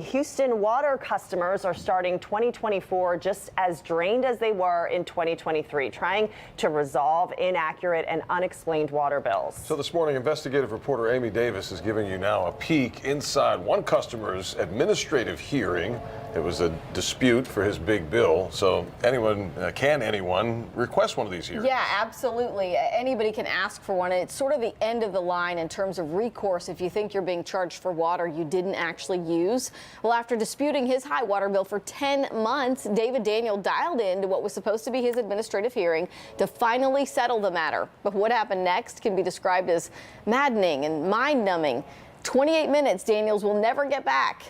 Houston water customers are starting 2024 just as drained as they were in 2023, trying to resolve inaccurate and unexplained water bills. So this morning, investigative reporter Amy Davis is giving you now a peek inside one customer's administrative hearing. It was a dispute for his big bill. So can anyone request one of these hearings? Yeah, absolutely. Anybody can ask for one. It's sort of the end of the line in terms of recourse if you think you're being charged for water you didn't actually use. Well, after disputing his high water bill for 10 months, David Daniel dialed into what was supposed to be his administrative hearing to finally settle the matter. But what happened next can be described as maddening and mind-numbing. 28 minutes Daniels will never get back.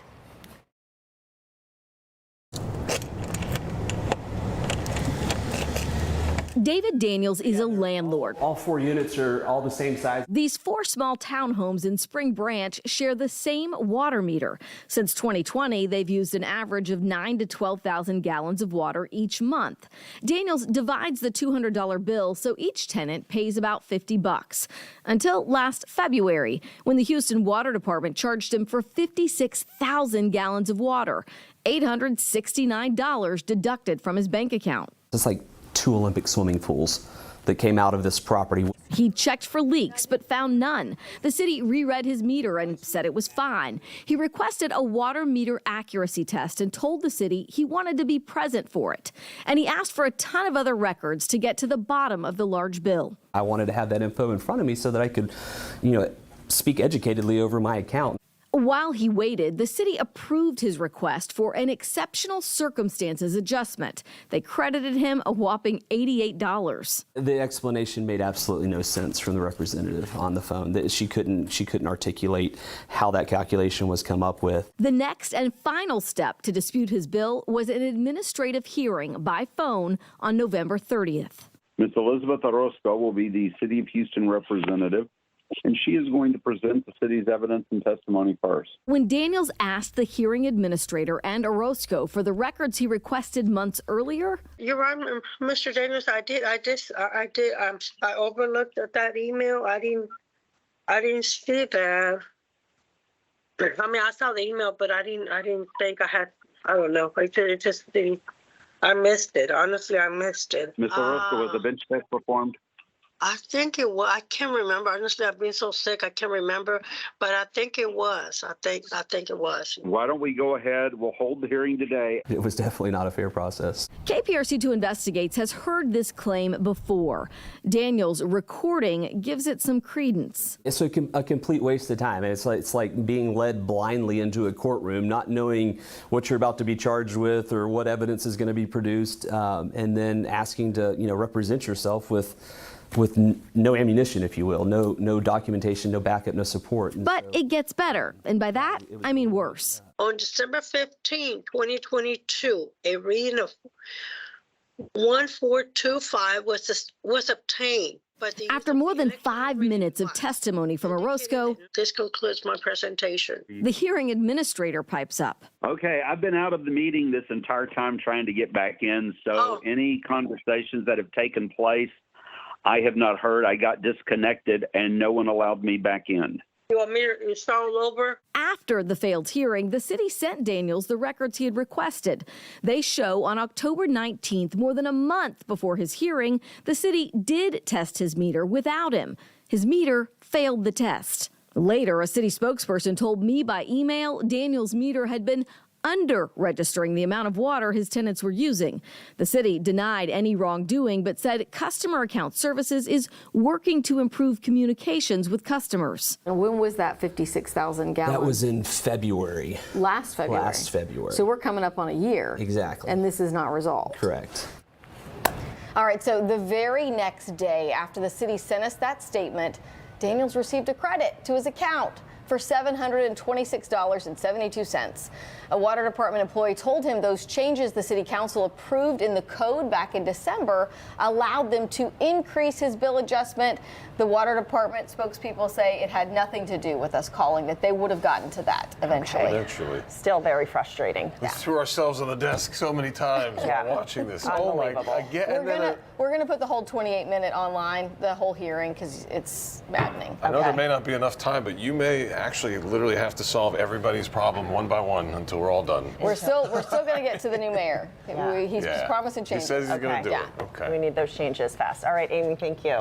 David Daniels is a landlord. All 4 units are all the same size. These 4 small townhomes in Spring Branch share the same water meter. Since 2020, they've used an average of 9,000 to 12,000 gallons of water each month. Daniels divides the $200 bill, so each tenant pays about $50. Until last February, when the Houston Water Department charged him for 56,000 gallons of water, $869 deducted from his bank account. It's like 2 Olympic swimming pools that came out of this property. He checked for leaks but found none. The city reread his meter and said it was fine. He requested a water meter accuracy test and told the city he wanted to be present for it. And he asked for a ton of other records to get to the bottom of the large bill. I wanted to have that info in front of me so that I could, speak educatedly over my account. While he waited, the city approved his request for an exceptional circumstances adjustment. They credited him a whopping $88. The explanation made absolutely no sense from the representative on the phone. That she couldn't articulate how that calculation was come up with. The next and final step to dispute his bill was an administrative hearing by phone on November 30th. Ms. Elizabeth Orozco will be the City of Houston representative, and she is going to present the city's evidence and testimony first. When Daniels asked the hearing administrator and Orozco for the records he requested months earlier, you're right, Mr. Daniels. I did. I overlooked that email. I didn't see that. I mean, I saw the email, but I didn't think I had. I don't know. It just didn't. I missed it. Honestly, I missed it. Ms. Orozco, was the bench test performed? I think it was. I can't remember. Honestly, I've been so sick, I can't remember. But I think it was. I think it was. Why don't we go ahead? We'll hold the hearing today. It was definitely not a fair process. KPRC2 Investigates has heard this claim before. Daniels' recording gives it some credence. It's a complete waste of time. It's like being led blindly into a courtroom, not knowing what you're about to be charged with or what evidence is going to be produced, and then asking to represent yourself with no ammunition, if you will, no documentation, no backup, no support. But it gets better, and by that, I mean worse. On December 15, 2022, a reading of 1425 was obtained. But after more than 5 minutes of testimony from Orozco, this concludes my presentation. The hearing administrator pipes up. Okay, I've been out of the meeting this entire time trying to get back in, so any conversations that have taken place, I have not heard. I got disconnected and no one allowed me back in. You want me to start all over? After the failed hearing, the city sent Daniels the records he had requested. They show on October 19th, more than a month before his hearing, the city did test his meter without him. His meter failed the test. Later, a city spokesperson told me by email Daniels' meter had been under-registering the amount of water his tenants were using. The city denied any wrongdoing, but said customer account services is working to improve communications with customers. And when was that 56,000 gallons? That was in February. Last February? Last February. So we're coming up on a year. Exactly. And this is not resolved. Correct. All right, so the very next day after the city sent us that statement, Daniels received a credit to his account for $726.72. A water department employee told him those changes the city council approved in the code back in December allowed them to increase his bill adjustment. The water department spokespeople say it had nothing to do with us calling, that they would have gotten to that eventually. Eventually. Still very frustrating. We threw ourselves on the desk so many times while watching this. Oh my God. We're gonna put the whole 28-minute online, the whole hearing, because it's maddening. I know there may not be enough time, but you may actually literally have to solve everybody's problem one by one until we're all done. We're still going to get to the new mayor. Yeah. He's promising changes. He says he's going to do Yeah. it. Okay. We need those changes fast. All right, Amy, thank you.